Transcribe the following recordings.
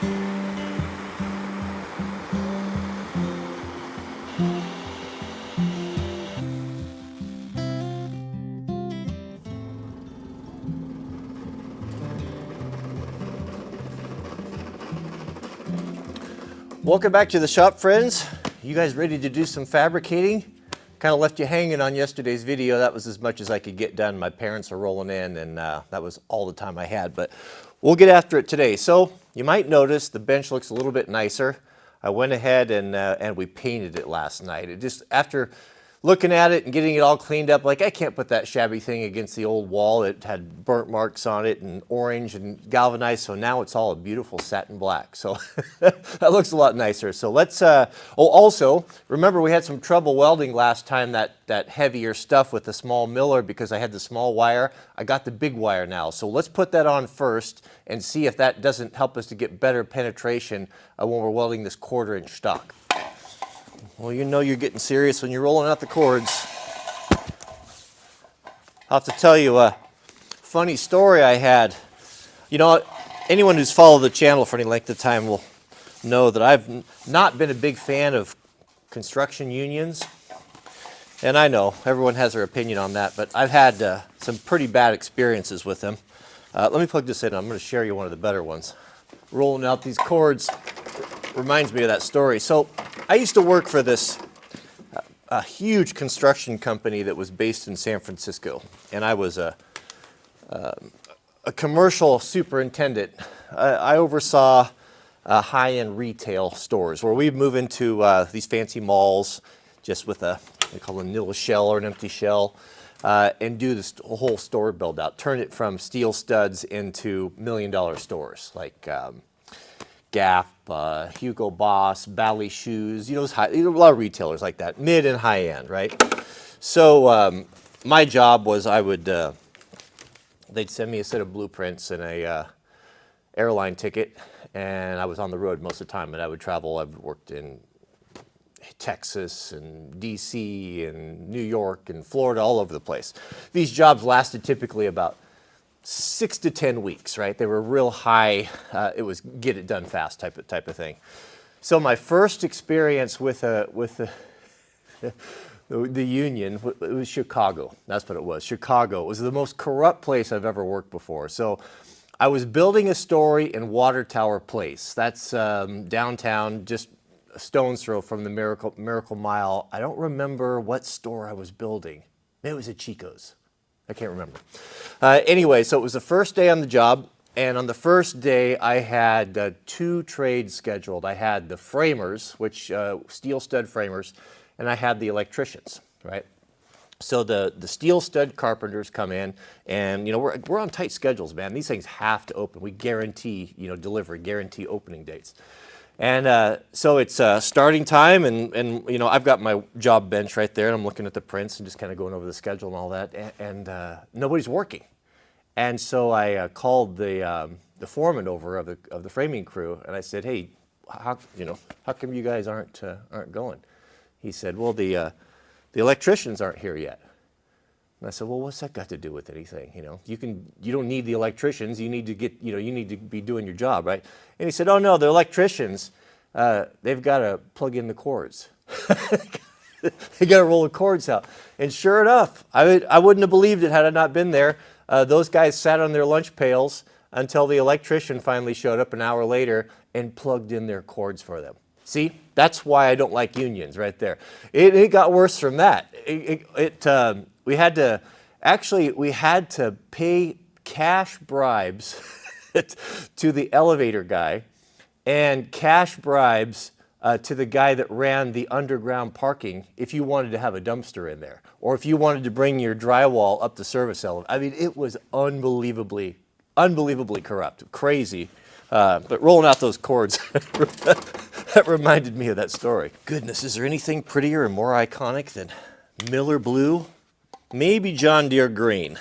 Welcome back to the shop, friends. You guys ready to do some fabricating? Kind of left you hanging on yesterday's video. That was as much as I could get done. My parents are rolling in, and that was all the time I had, but we'll get after it today. So you might notice the bench looks a little bit nicer. I went ahead and we painted it last night. It just, after looking at it and getting it all cleaned up, like I can't put that shabby thing against the old wall. It had burnt marks on it and orange and galvanized, so now it's all a beautiful satin black. So that looks a lot nicer. So let's, also, remember we had some trouble welding last time, that heavier stuff with the small miller, because I had the small wire. I got the big wire now. So let's put that on first and see if that doesn't help us to get better penetration when we're welding this 1/4-inch stock. Well, you know you're getting serious when you're rolling out the cords. I'll have to tell you a funny story I had. You know, anyone who's followed the channel for any length of time will know that I've not been a big fan of construction unions. And I know everyone has their opinion on that, but I've had some pretty bad experiences with them. Let me plug this in. I'm going to share you one of the better ones. Rolling out these cords reminds me of that story. So I used to work for this a huge construction company that was based in San Francisco, and I was a commercial superintendent. I oversaw high-end retail stores where we'd move into these fancy malls just with they call it a nil shell or an empty shell, and do this whole store build out, turn it from steel studs into $1 million stores like Gap, Hugo Boss, Bally Shoes, you know, a lot of retailers like that, mid and high end, right? So my job was they'd send me a set of blueprints and a airline ticket, and I was on the road most of the time, and I would travel. I've worked in Texas and DC and New York and Florida, all over the place. These jobs lasted typically about 6 to 10 weeks, right? They were real high. It was get it done fast type of thing. So my first experience with the union, it was Chicago. That's what it was. Chicago. It was the most corrupt place I've ever worked before. So I was building a story in Water Tower Place. That's downtown, just a stone's throw from the Miracle Mile. I don't remember what store I was building. Maybe it was at Chico's. I can't remember. Anyway, so it was the first day on the job, and on the first day I had 2 trades scheduled. I had the framers, which steel stud framers, and I had the electricians, right? So the steel stud carpenters come in, and you know we're on tight schedules, man. These things have to open. We guarantee delivery, guarantee opening dates. And so it's starting time, and you know I've got my job bench right there, and I'm looking at the prints and just kind of going over the schedule and all that, and nobody's working. And so I called the foreman over of the framing crew, and I said, "Hey, how come you guys aren't going?" He said, "Well, the electricians aren't here yet." And I said, "Well, what's that got to do with anything? You don't need the electricians. You need to be doing your job, right?" And he said, "Oh no, the electricians, they've got to plug in the cords. They got to roll the cords out." And sure enough, I wouldn't have believed it had I not been there. Those guys sat on their lunch pails until the electrician finally showed up an hour later and plugged in their cords for them. See, that's why I don't like unions right there. It got worse from that. We had to pay cash bribes to the elevator guy and cash bribes to the guy that ran the underground parking if you wanted to have a dumpster in there or if you wanted to bring your drywall up the service elevator. I mean, it was unbelievably corrupt, crazy. But rolling out those cords, that reminded me of that story. Goodness, is there anything prettier and more iconic than Miller Blue? Maybe John Deere Green.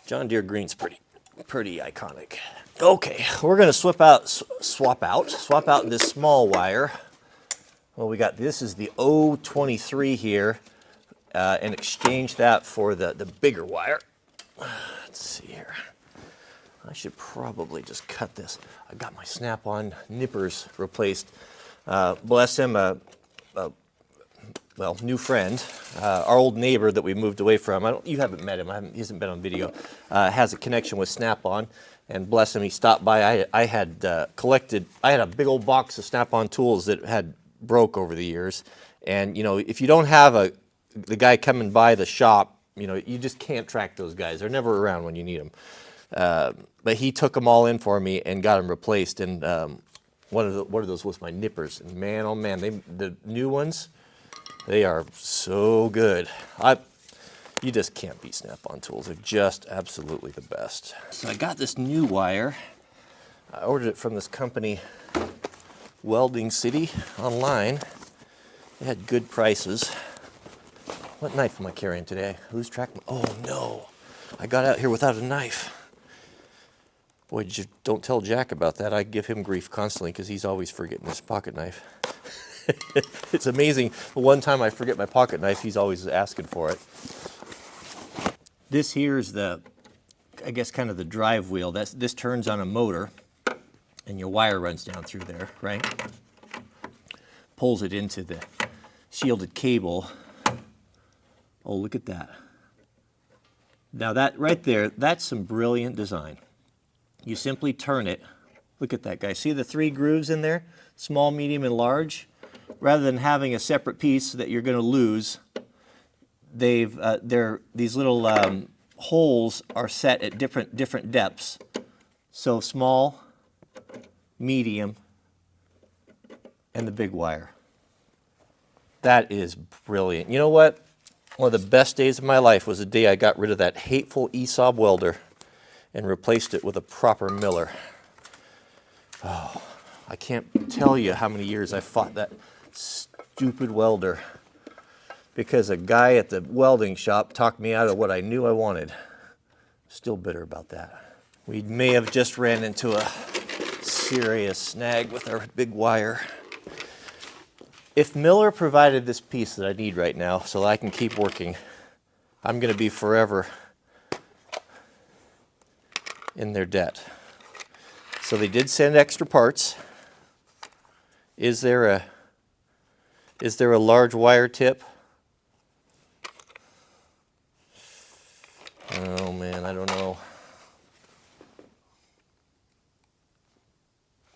John Deere Green's pretty iconic. Okay, we're gonna swap out this small wire. Well, this is the 023 here, and exchange that for the bigger wire. Let's see here. I should probably just cut this. I got my snap-on nippers replaced. Bless him, well, new friend, our old neighbor that we moved away from. You haven't met him. He hasn't been on video. Has a connection with Snap-on, and bless him, he stopped by. I had collected. I had a big old box of Snap-on tools that had broke over the years, and you know, if you don't have the guy coming by the shop, you know, you just can't track those guys. They're never around when you need them. But he took them all in for me and got them replaced. And one of those was my nippers. And man, oh man, the new ones, they are so good. You just can't beat Snap-on tools. They're just absolutely the best. So I got this new wire. I ordered it from this company, Welding City, online. They had good prices. What knife am I carrying today? I lose track. Oh no, I got out here without a knife. Boy, don't tell Jack about that. I give him grief constantly because he's always forgetting his pocket knife. It's amazing. The one time I forget my pocket knife, he's always asking for it. This here is I guess kind of the drive wheel. This turns on a motor, and your wire runs down through there, right? Pulls it into the shielded cable. Oh, look at that. Now that right there, that's some brilliant design. You simply turn it. Look at that, guys. See the 3 grooves in there? Small, medium, and large? Rather than having a separate piece that you're going to lose, these little holes are set at different depths. So small, medium, and the big wire. That is brilliant. You know what? One of the best days of my life was the day I got rid of that hateful ESAB welder and replaced it with a proper Miller. Oh, I can't tell you how many years I fought that stupid welder because a guy at the welding shop talked me out of what I knew I wanted. Still bitter about that. We may have just ran into a serious snag with our big wire. If Miller provided this piece that I need right now so that I can keep working, I'm going to be forever in their debt. So they did send extra parts. Is there a large wire tip? Oh man, I don't know.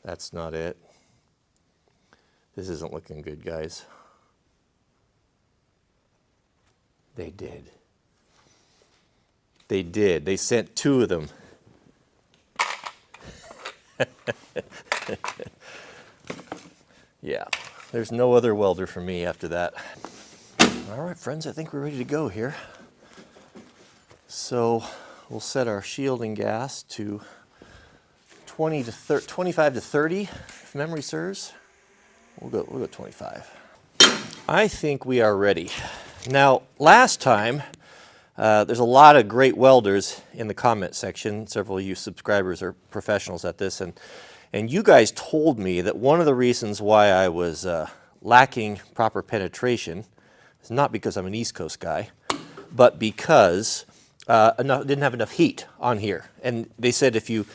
That's not it. This isn't looking good, guys. They did. They did. They sent 2 of them. Yeah, there's no other welder for me after that. All right, friends, I think we're ready to go here. So we'll set our shielding gas to 25 to 30, if memory serves. We'll go 25. I think we are ready. Now, last time, there's a lot of great welders in the comment section. Several of you subscribers are professionals at this, and you guys told me that one of the reasons why I was lacking proper penetration is not because I'm an East Coast guy, but because didn't have enough heat on here. And they said if you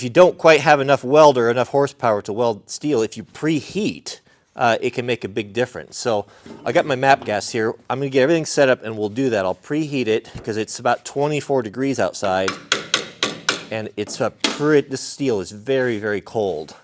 don't quite have enough welder, enough horsepower to weld steel, if you preheat, it can make a big difference. So I got my map gas here. I'm going to get everything set up and we'll do that. I'll preheat it because it's about 24 degrees outside, and it's this steel is very, very cold.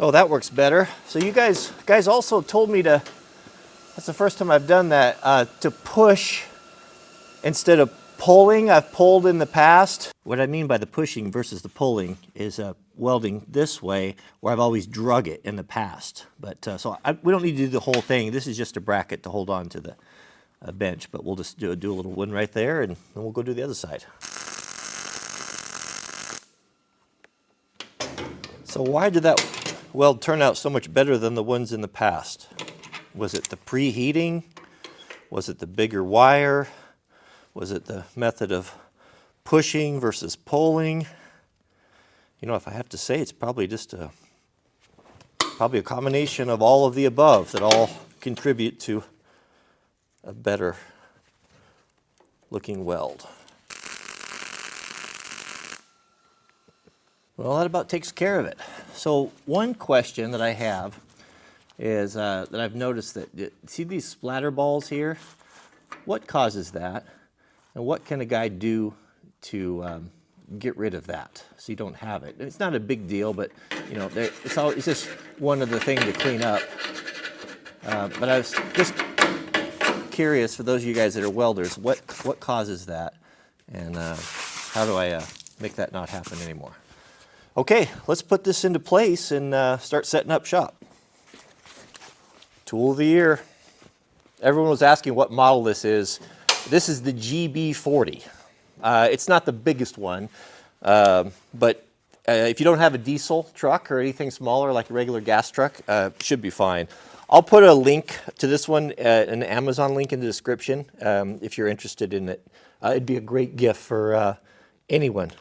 Oh, that works better. So you guys also told me to, that's the first time I've done that, to push instead of pulling. I've pulled in the past. What I mean by the pushing versus the pulling is welding this way, where I've always drug it in the past. But we don't need to do the whole thing. This is just a bracket to hold on to the bench, but we'll just do a little one right there, and then we'll go do the other side. So why did that weld turn out so much better than the ones in the past? Was it the preheating? Was it the bigger wire? Was it the method of pushing versus pulling? You know, if I have to say, it's probably just probably a combination of all of the above that all contribute to a better looking weld. Well, that about takes care of it. So one question that I have is that I've noticed that, see these splatter balls here? What causes that? And what can a guy do to get rid of that so you don't have it? And it's not a big deal, but you know, it's just one of the things to clean up. But I was just curious, for those of you guys that are welders, what causes that? And how do I make that not happen anymore? Okay, let's put this into place and start setting up shop. Tool of the year. Everyone was asking what model this is. This is the GB40. It's not the biggest one, but if you don't have a diesel truck or anything smaller like a regular gas truck, should be fine. I'll put a link to this one, an Amazon link in the description if you're interested in it. It'd be a great gift for anyone.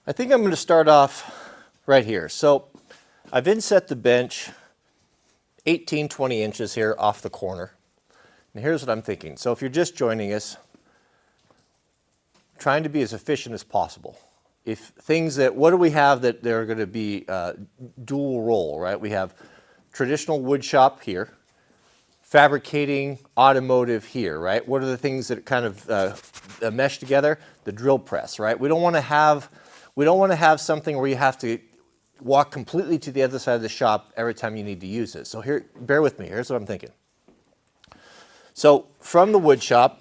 I think I'm going to start off right here. So I've inset the bench 18, 20 inches here off the corner. And here's what I'm thinking. So if you're just joining us, trying to be as efficient as possible. If things that, what do we have that they're going to be dual role, right? We have traditional wood shop here, fabricating, automotive here, right? What are the things that kind of mesh together? The drill press, right? We don't want to have something where you have to walk completely to the other side of the shop every time you need to use it. So here, bear with me, here's what I'm thinking. So from the wood shop,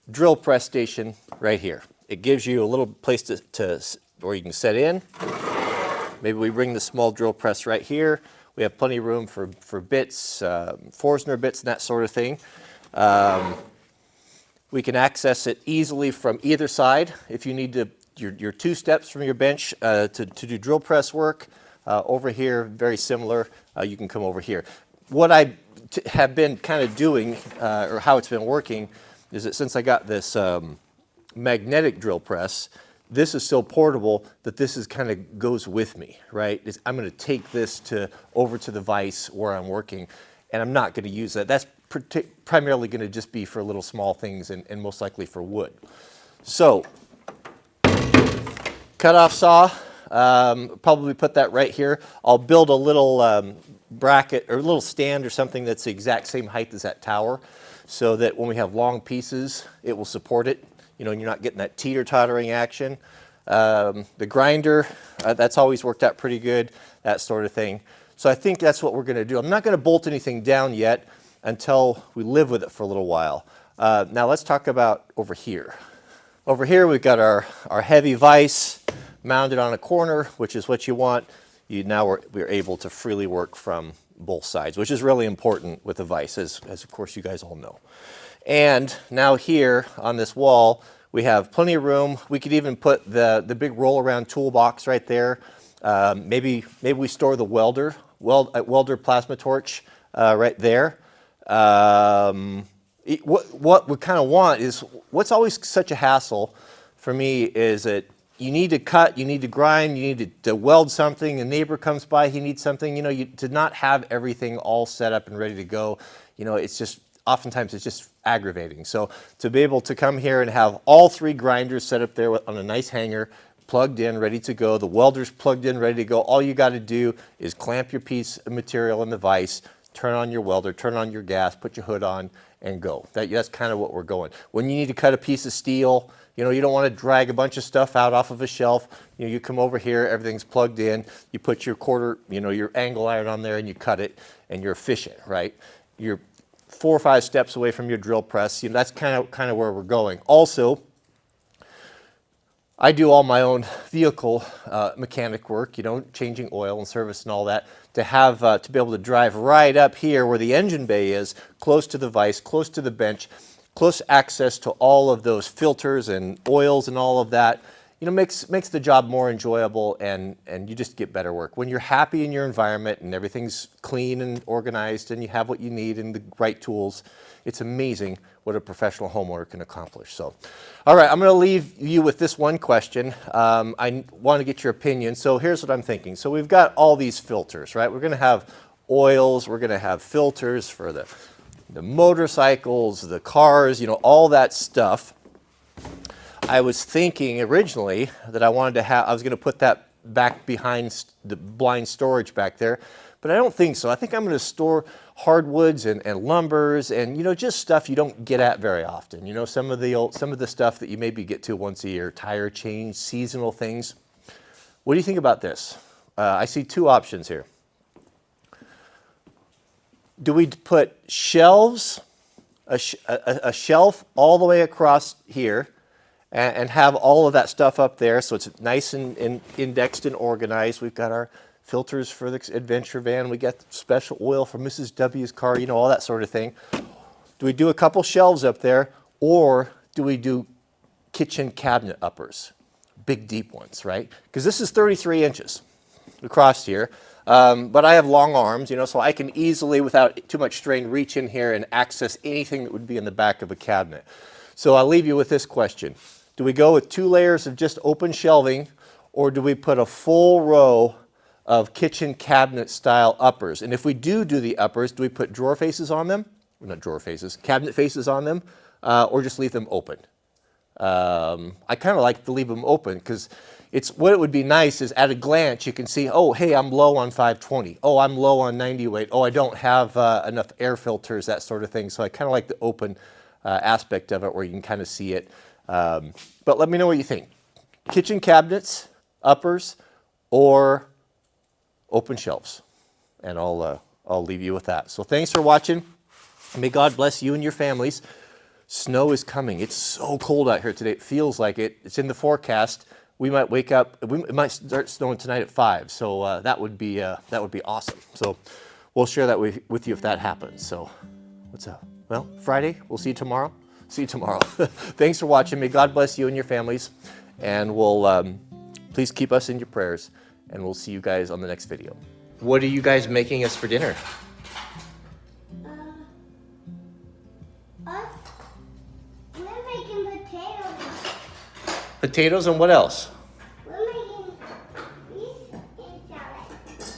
drill press station right here. It gives you a little place to where you can set in. Maybe we bring the small drill press right here. We have plenty of room for bits, Forstner bits and that sort of thing. We can access it easily from either side if you need to. Your two steps from your bench to do drill press work. Over here, very similar, you can come over here. What I have been kind of doing, or how it's been working, is that since I got this magnetic drill press, this is so portable that this is kind of goes with me, right? I'm going to take this over to the vise where I'm working, and I'm not going to use that. That's primarily going to just be for little small things and most likely for wood. So, cut-off saw, probably put that right here. I'll build a little bracket or a little stand or something that's the exact same height as that tower so that when we have long pieces, it will support it. You know, and you're not getting that teeter-tottering action. The grinder, that's always worked out pretty good, that sort of thing. So I think that's what we're going to do. I'm not going to bolt anything down yet until we live with it for a little while. Now let's talk about over here. Over here we've got our heavy vise mounted on a corner, which is what you want. Now we're able to freely work from both sides, which is really important with a vise, as of course you guys all know. And now here on this wall, we have plenty of room. We could even put the big roll-around toolbox right there. Maybe we store the Welder plasma torch right there. What we kind of want is, what's always such a hassle for me is that you need to cut, you need to grind, you need to weld something, a neighbor comes by, he needs something, you know, to not have everything all set up and ready to go. You know, it's just oftentimes it's just aggravating. So to be able to come here and have all 3 grinders set up there on a nice hanger, plugged in, ready to go, the welder's plugged in, ready to go, all you got to do is clamp your piece of material in the vise, turn on your welder, turn on your gas, put your hood on, and go. That's kind of what we're going. When you need to cut a piece of steel, you know, you don't want to drag a bunch of stuff out off of a shelf. You know, you come over here, everything's plugged in, you put your your angle iron on there and you cut it, and you're efficient, right? You're 4 or 5 steps away from your drill press. You know, that's kind of where we're going. Also, I do all my own vehicle mechanic work, you know, changing oil and service and all that. To have to be able to drive right up here where the engine bay is, close to the vise, close to the bench, close access to all of those filters and oils and all of that, you know, makes the job more enjoyable, and you just get better work. When you're happy in your environment and everything's clean and organized and you have what you need and the right tools, it's amazing what a professional homeowner can accomplish. So, all right, I'm going to leave you with this one question. I want to get your opinion. So here's what I'm thinking. So we've got all these filters, right? We're going to have oils, we're going to have filters for the motorcycles, the cars, you know, all that stuff. I was thinking originally that I was going to put that back behind the blind storage back there, but I don't think so. I think I'm going to store hardwoods and lumbers and, you know, just stuff you don't get at very often. You know, some of the stuff that you maybe get to once a year, tire change, seasonal things. What do you think about this? I see 2 options here. Do we put shelves, a shelf all the way across here, and have all of that stuff up there so it's nice and indexed and organized? We've got our filters for the adventure van. We got special oil for Mrs. W's car, you know, all that sort of thing. Do we do a couple shelves up there, or do we do kitchen cabinet uppers? Big, deep ones, right? Because this is 33 inches across here. But I have long arms, you know, so I can easily, without too much strain, reach in here and access anything that would be in the back of a cabinet. So I'll leave you with this question. Do we go with 2 layers of just open shelving, or do we put a full row of kitchen cabinet style uppers? And if we do the uppers, do we put drawer faces on them? Well, not drawer faces, cabinet faces on them, or just leave them open? I kind of like to leave them open, because what it would be nice is at a glance you can see, oh, hey, I'm low on 520. Oh, I'm low on 90 weight. Oh, I don't have enough air filters, that sort of thing. So I kind of like the open aspect of it where you can kind of see it. But let me know what you think. Kitchen cabinets, uppers, or open shelves. And I'll leave you with that. So thanks for watching. May God bless you and your families. Snow is coming. It's so cold out here today. It feels like it. It's in the forecast. We might wake up. It might start snowing tonight at 5. So that would be awesome. So we'll share that with you if that happens. So what's up? Well, Friday. We'll see you tomorrow. See you tomorrow. Thanks for watching. May God bless you and your families. And we'll please keep us in your prayers. And we'll see you guys on the next video. What are you guys making us for dinner? We're making potatoes. Potatoes and what else? We're making beef and salad.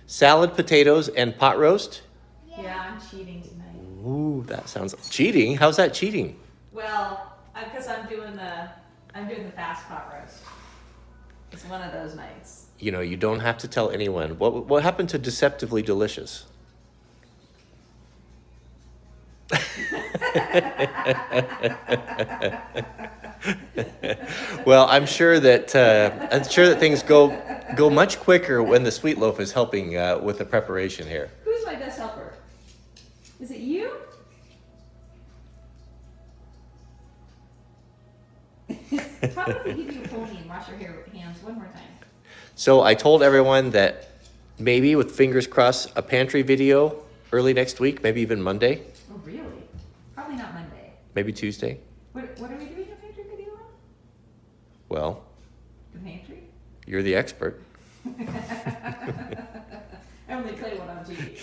Salad, potatoes, and pot roast? Yeah, I'm cheating tonight. Ooh, that sounds cheating. How's that cheating? Well, because I'm doing the fast pot roast. It's one of those nights. You know, you don't have to tell anyone. What happened to Deceptively Delicious? Well, I'm sure that things go much quicker when the sweet loaf is helping with the preparation here. Who's my best helper? Is it you? How about we give you a pony and wash your hands one more time? So I told everyone that maybe, with fingers crossed, a pantry video early next week, maybe even Monday, Oh, really? Probably not Monday. maybe Tuesday. What are we doing a pantry video on? Well, The pantry? you're the expert. I only play one on TV.